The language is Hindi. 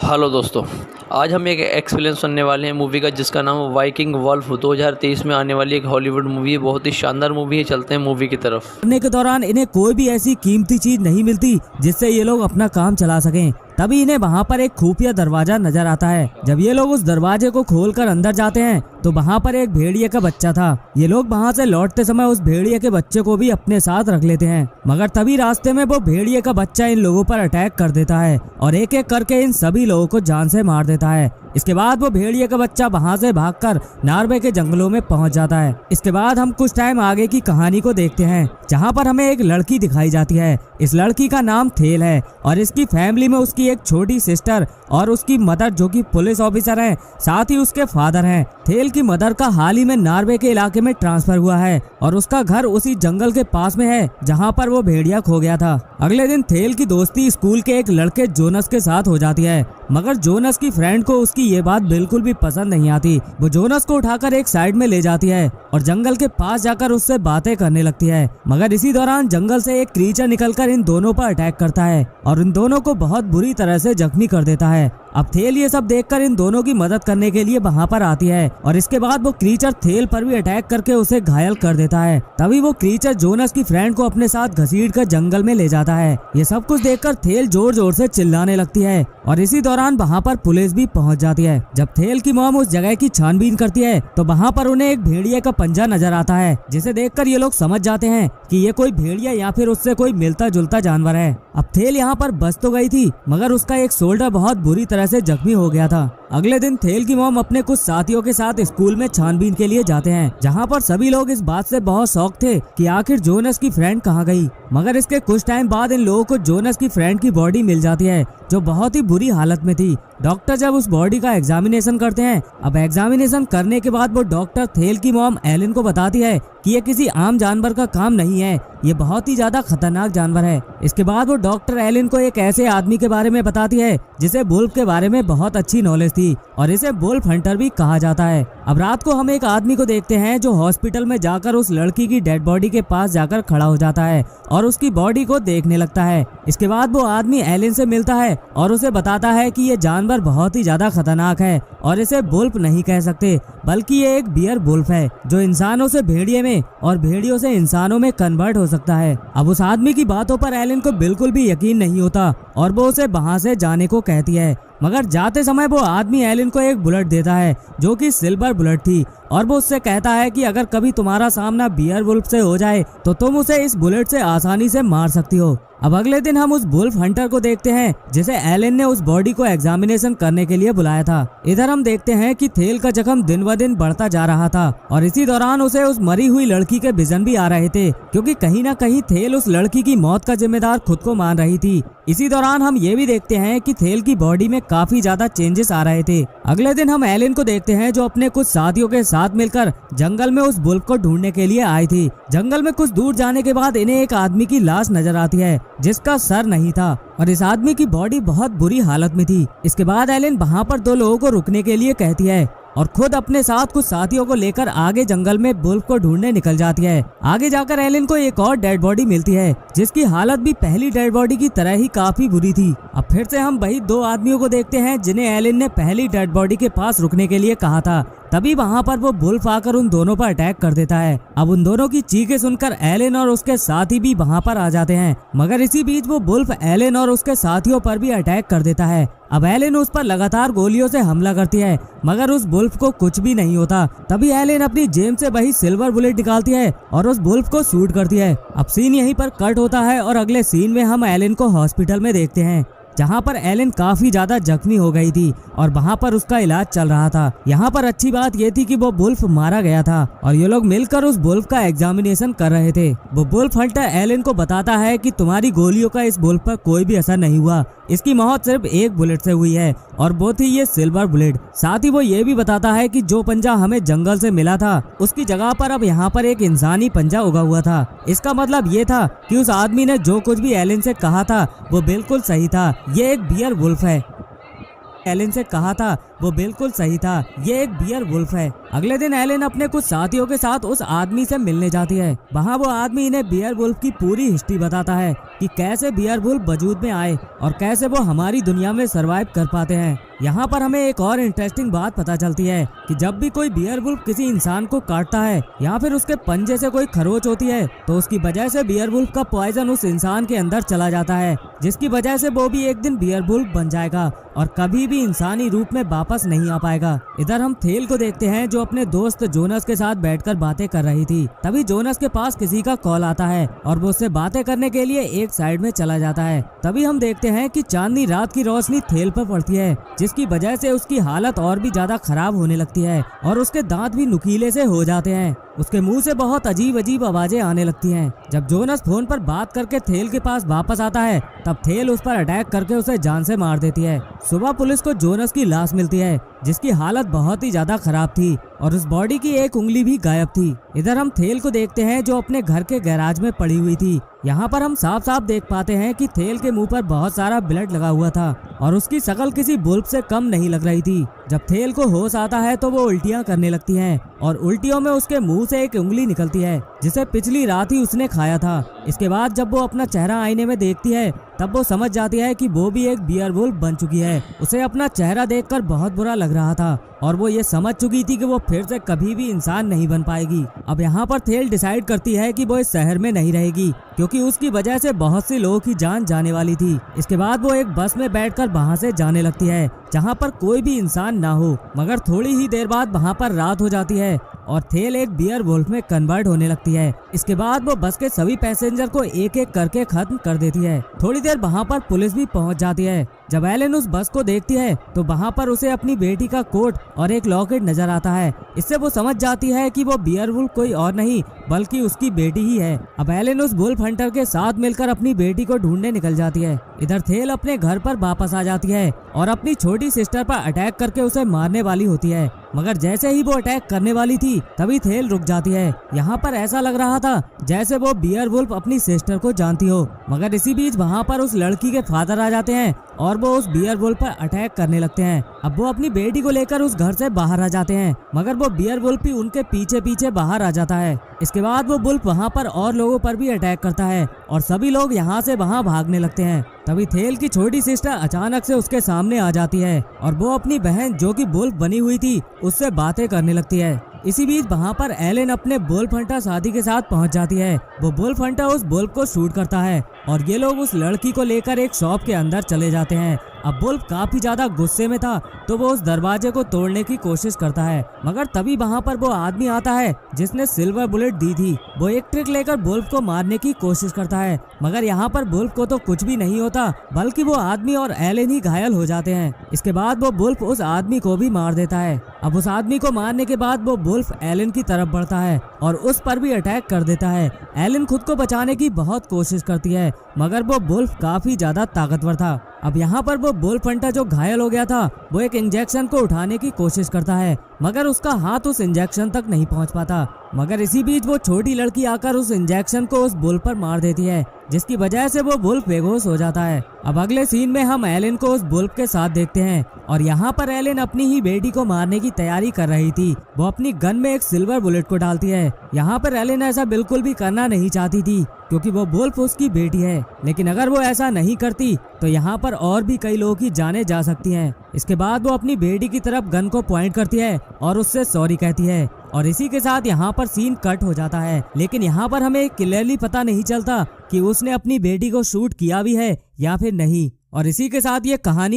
हेलो दोस्तों, आज हम एक एक्सपीरियंस सुनने वाले हैं मूवी का जिसका नाम वाइकिंग वॉल्फ 2023 में आने वाली एक हॉलीवुड मूवी है। बहुत ही शानदार मूवी है। चलते हैं मूवी की तरफ। करने के दौरान इन्हें कोई भी ऐसी कीमती चीज नहीं मिलती जिससे ये लोग अपना काम चला सकें। तभी इन्हें वहाँ पर एक खुफिया दरवाजा नजर आता है। जब ये लोग उस दरवाजे को खोलकर अंदर जाते हैं तो वहाँ पर एक भेड़िए का बच्चा था। ये लोग वहाँ से लौटते समय उस भेड़िए के बच्चे को भी अपने साथ रख लेते हैं, मगर तभी रास्ते में वो भेड़िए का बच्चा इन लोगों पर अटैक कर देता है और एक एक करके इन सभी लोगों को जान से मार देता है। इसके बाद वो भेड़िए का बच्चा वहाँ से भागकर नॉर्वे के जंगलों में पहुँच जाता है। इसके बाद हम कुछ टाइम आगे की कहानी को देखते हैं, जहाँ पर हमें एक लड़की दिखाई जाती है। इस लड़की का नाम थेल है और इसकी फैमिली में उसकी एक छोटी सिस्टर और उसकी मदर जो कि पुलिस ऑफिसर हैं, साथ ही उसके फादर हैं। थेल की मदर का हाल ही में नॉर्वे के इलाके में ट्रांसफर हुआ है और उसका घर उसी जंगल के पास में है जहाँ पर वो भेड़िया खो गया था। अगले दिन थेल की दोस्ती स्कूल के एक लड़के जोनस के साथ हो जाती है, मगर जोनस की फ्रेंड को उसकी ये बात बिल्कुल भी पसंद नहीं आती। वो जोनस को उठाकर एक साइड में ले जाती है और जंगल के पास जाकर उससे बातें करने लगती है। मगर इसी दौरान जंगल से एक क्रीचर निकलकर इन दोनों पर अटैक करता है और इन दोनों को बहुत बुरी तरह से जख्मी कर देता है। अब थेल ये सब देखकर इन दोनों की मदद करने के लिए वहाँ पर आती है और इसके बाद वो क्रीचर थेल पर भी अटैक करके उसे घायल कर देता है। तभी वो क्रीचर जोनस की फ्रेंड को अपने साथ घसीटकर जंगल में ले जाता है। ये सब कुछ देखकर थेल जोर जोर से चिल्लाने लगती है और इसी दौरान वहाँ पर पुलिस भी पहुँच जाती है। जब थेल की मॉम उस जगह की छानबीन करती है तो वहाँ पर उन्हें एक भेड़िए का पंजा नजर आता है, जिसे देखकर ये लोग समझ जाते हैं कि ये कोई भेड़िया या फिर उससे कोई मिलता जुलता जानवर है। अब थेल यहाँ पर बच तो गई थी, मगर उसका एक शोल्डर बहुत बुरी तरह से जख्मी हो गया था। अगले दिन थेल की मॉम अपने कुछ साथियों के साथ स्कूल में छानबीन के लिए जाते हैं, जहाँ पर सभी लोग इस बात से बहुत शौक थे कि आखिर जोनस की फ्रेंड कहाँ गई। मगर इसके कुछ टाइम बाद इन लोगों को जोनस की फ्रेंड की बॉडी मिल जाती है, जो बहुत ही बुरी हालत में थी। डॉक्टर जब उस बॉडी का एग्जामिनेशन करते हैं, अब एग्जामिनेशन करने के बाद वो डॉक्टर थेल की मॉम एलिन को बताती है कि ये किसी आम जानवर का काम नहीं है, ये बहुत ही ज्यादा खतरनाक जानवर है। इसके बाद वो डॉक्टर एलिन को एक ऐसे आदमी के बारे में बताती है जिसे वुल्फ के बारे में बहुत अच्छी नॉलेज थी और इसे वुल्फ हंटर भी कहा जाता है। अब रात को हम एक आदमी को देखते हैं जो हॉस्पिटल में जाकर उस लड़की की डेड बॉडी के पास जाकर खड़ा हो जाता है और उसकी बॉडी को देखने लगता है। इसके बाद वो आदमी एलिन से मिलता है और उसे बताता है कि ये जानवर बहुत ही ज्यादा खतरनाक है और इसे वुल्फ नहीं कह सकते, बल्कि ये एक बियर वुल्फ है जो इंसानों से भेड़िए में और भेड़ियों से इंसानों में कन्वर्ट हो सकता है। अब उस आदमी की बातों पर एलिन को बिल्कुल भी यकीन नहीं होता और वो उसे वहाँ से जाने को कहती है, मगर जाते समय वो आदमी एलिन को एक बुलेट देता है जो कि सिल्वर बुलेट थी और वो उससे कहता है कि अगर कभी तुम्हारा सामना बियर वुल्फ से हो जाए तो तुम उसे इस बुलेट से आसानी से मार सकती हो। अब अगले दिन हम उस वुल्फ हंटर को देखते हैं जिसे एलिन ने उस बॉडी को एग्जामिनेशन करने के लिए बुलाया था। इधर हम देखते हैं कि थेल का जख्म दिन ब दिन बढ़ता जा रहा था और इसी दौरान उसे उस मरी हुई लड़की के विजन भी आ रहे थे, क्योंकि कहीं ना कहीं थेल उस लड़की की मौत का जिम्मेदार खुद को मान रही थी। इसी दौरान हम ये भी देखते हैं कि थेल की बॉडी में काफी ज्यादा चेंजेस आ रहे थे। अगले दिन हम एलिन को देखते हैं जो अपने कुछ साथियों के साथ मिलकर जंगल में उस वुल्फ को ढूंढने के लिए आई थी। जंगल में कुछ दूर जाने के बाद इन्हें एक आदमी की लाश नजर आती है जिसका सर नहीं था और इस आदमी की बॉडी बहुत बुरी हालत में थी। इसके बाद एलिन वहाँ पर दो लोगों को रुकने के लिए कहती है और खुद अपने साथ कुछ साथियों को लेकर आगे जंगल में वुल्फ को ढूंढने निकल जाती है। आगे जाकर एलिन को एक और डेड बॉडी मिलती है जिसकी हालत भी पहली डेड बॉडी की तरह ही काफी बुरी थी। अब फिर से हम वही दो आदमियों को देखते हैं जिन्हें एलिन ने पहली डेड बॉडी के पास रुकने के लिए कहा था। तभी वहाँ पर वो वुल्फ आकर उन दोनों पर अटैक कर देता है। अब उन दोनों की चीखें सुनकर एलिन और उसके साथी भी वहाँ पर आ जाते हैं, मगर इसी बीच वो वुल्फ एलिन और उसके साथियों पर भी अटैक कर देता है। अब एलिन उस पर लगातार गोलियों से हमला करती है, मगर उस वुल्फ को कुछ भी नहीं होता। तभी एलिन अपनी जेब से वही सिल्वर बुलेट निकालती है और उस वुल्फ को शूट करती है। अब सीन यहीं पर कट होता है और अगले सीन में हम एलिन को हॉस्पिटल में देखते हैं, जहाँ पर एलिन काफी ज्यादा जख्मी हो गई थी और वहाँ पर उसका इलाज चल रहा था। यहाँ पर अच्छी बात ये थी कि वो वुल्फ मारा गया था और ये लोग मिलकर उस वुल्फ का एग्जामिनेशन कर रहे थे। वो वुल्फ हंटर एलिन को बताता है कि तुम्हारी गोलियों का इस वुल्फ पर कोई भी असर नहीं हुआ, इसकी मौत सिर्फ एक बुलेट से हुई है और वो थी ये सिल्वर बुलेट। साथ ही वो ये भी बताता है कि जो पंजा हमें जंगल से मिला था उसकी जगह पर अब यहाँ पर एक इंसानी पंजा उगा हुआ था। इसका मतलब ये था कि उस आदमी ने जो कुछ भी एलिन से कहा था वो बिल्कुल सही था, ये एक बियर वुल्फ है। एलिन से कहा था वो बिल्कुल सही था, ये एक बियर वुल्फ है। अगले दिन एलेन अपने कुछ साथियों के साथ उस आदमी से मिलने जाती है। वहाँ वो आदमी इन्हें बियर वुल्फ की पूरी हिस्ट्री बताता है कि कैसे बियर वुल्फ वजूद में आए और कैसे वो हमारी दुनिया में सरवाइव कर पाते हैं। यहाँ पर हमें एक और इंटरेस्टिंग बात पता चलती है कि जब भी कोई बियर वुल्फ किसी इंसान को काटता है या फिर उसके पंजे से कोई खरोच होती है तो उसकी वजह से बियर वुल्फ का पॉइजन उस इंसान के अंदर चला जाता है, जिसकी वजह से वो भी एक दिन बियर वुल्फ बन जाएगा और कभी भी इंसानी रूप में वापस नहीं आ पाएगा। इधर हम थेल को देखते हैं जो अपने दोस्त जोनस के साथ बैठकर बातें कर रही थी। तभी जोनस के पास किसी का कॉल आता है और वो उससे बातें करने के लिए एक साइड में चला जाता है। तभी हम देखते हैं कि चांदनी रात की रोशनी थेल पर पड़ती है, जिसकी वजह से उसकी हालत और भी ज्यादा खराब होने लगती है और उसके दांत भी नुकीले से हो जाते हैं। उसके मुंह से बहुत अजीब अजीब आवाजें आने लगती हैं। जब जोनस फोन पर बात करके थेल के पास वापस आता है तब थेल उस पर अटैक करके उसे जान से मार देती है। सुबह पुलिस को जोनस की लाश मिलती है जिसकी हालत बहुत ही ज्यादा खराब थी और उस बॉडी की एक उंगली भी गायब थी। इधर हम थेल को देखते हैं जो अपने घर के गैराज में पड़ी हुई थी। यहाँ पर हम साफ साफ देख पाते हैं कि थेल के मुंह पर बहुत सारा ब्लड लगा हुआ था और उसकी शक्ल किसी वुल्फ से कम नहीं लग रही थी। जब थेल को होश आता है तो वो उल्टियाँ करने लगती हैं और उल्टियों में उसके मुंह से एक उंगली निकलती है जिसे पिछली रात ही उसने खाया था। इसके बाद जब वो अपना चेहरा आईने में देखती है तब वो समझ जाती है कि वो भी एक बियर वुल्फ बन चुकी है। उसे अपना चेहरा देखकर बहुत बुरा लग रहा था और वो ये समझ चुकी थी कि वो फिर से कभी भी इंसान नहीं बन पाएगी। अब यहाँ पर थेल डिसाइड करती है कि वो इस शहर में नहीं रहेगी क्योंकि उसकी वजह से बहुत सी लोगों की जान जाने वाली थी। इसके बाद वो एक बस में बैठकर वहाँ से जाने लगती है जहाँ पर कोई भी इंसान ना हो, मगर थोड़ी ही देर बाद वहाँ पर रात हो जाती है और थेल एक बियर वुल्फ में कन्वर्ट होने लगती है। इसके बाद वो बस के सभी पैसेंजर को एक एक करके खत्म कर देती है। थोड़ी देर वहाँ पर पुलिस भी पहुँच जाती है। जब एलेन उस बस को देखती है तो वहाँ पर उसे अपनी बेटी का कोट और एक लॉकेट नजर आता है। इससे वो समझ जाती है कि वो बियर वुल्फ कोई और नहीं बल्कि उसकी बेटी ही है। अब एलेन उस वुल्फ हंटर के साथ मिलकर अपनी बेटी को ढूंढने निकल जाती है। इधर थेल अपने घर पर वापस आ जाती है और अपनी छोटी सिस्टर पर अटैक करके उसे मारने वाली होती है, मगर जैसे ही वो अटैक करने वाली थी तभी थेल रुक जाती है। यहाँ पर ऐसा लग रहा था जैसे वो बियर वुल्फ अपनी सिस्टर को जानती हो, मगर इसी बीच वहाँ पर उस लड़की के फादर आ जाते हैं और वो उस बियर वुल्फ पर अटैक करने लगते हैं। अब वो अपनी बेटी को लेकर उस घर से बाहर आ जाते हैं, मगर वो बियर वुल्फ भी उनके पीछे पीछे बाहर आ जाता है। इसके बाद वो वुल्फ वहाँ पर और लोगों पर भी अटैक करता है और सभी लोग यहाँ से वहाँ भागने लगते हैं। तभी थेल की छोटी सिस्टर अचानक से उसके सामने आ जाती है और वो अपनी बहन जो कि वुल्फ बनी हुई थी उससे बातें करने लगती है। इसी बीच वहाँ पर एलेन अपने वुल्फ हंटर साथी के साथ पहुँच जाती है। वो वुल्फ हंटर उस वुल्फ को शूट करता है और ये लोग उस लड़की को लेकर एक शॉप के अंदर चले जाते हैं। अब वुल्फ काफी ज्यादा गुस्से में था तो वो उस दरवाजे को तोड़ने की कोशिश करता है, मगर तभी वहाँ पर वो आदमी आता है जिसने सिल्वर बुलेट दी थी। वो एक ट्रिक लेकर वुल्फ को मारने की कोशिश करता है, मगर यहाँ पर वुल्फ को तो कुछ भी नहीं होता बल्कि वो आदमी और एलेन ही घायल हो जाते हैं। इसके बाद वो वुल्फ उस आदमी को भी मार देता है। अब उस आदमी को मारने के बाद वो वुल्फ एलेन की तरफ बढ़ता है और उस पर भी अटैक कर देता है। एलेन खुद को बचाने की बहुत कोशिश करती है, मगर वो वुल्फ काफी ज्यादा ताकतवर था। अब यहाँ पर वो वुल्फ हंटर जो घायल हो गया था वो एक इंजेक्शन को उठाने की कोशिश करता है, मगर उसका हाथ उस इंजेक्शन तक नहीं पहुँच पाता। मगर इसी बीच वो छोटी लड़की आकर उस इंजेक्शन को उस वुल्फ पर मार देती है, जिसकी वजह से वो वुल्फ बेहोश हो जाता है। अब अगले सीन में हम एलेन को उस वुल्फ के साथ देखते हैं और यहाँ पर एलेन अपनी ही बेटी को मारने की तैयारी कर रही थी। वो अपनी गन में एक सिल्वर बुलेट को डालती है। यहाँ पर एलेन ऐसा बिल्कुल भी करना नहीं चाहती थी क्योंकि वो वुल्फ उसकी बेटी है, लेकिन अगर वो ऐसा नहीं करती तो यहाँ पर और भी कई लोगों की जानें जा सकती हैं। इसके बाद वो अपनी बेटी की तरफ गन को पॉइंट करती है और उससे सॉरी कहती है और इसी के साथ यहाँ पर सीन कट हो जाता है। लेकिन यहाँ पर हमें क्लियरली पता नहीं चलता कि उसने अपनी बेटी को शूट किया भी है या फिर नहीं। और इसी के साथ ये कहानी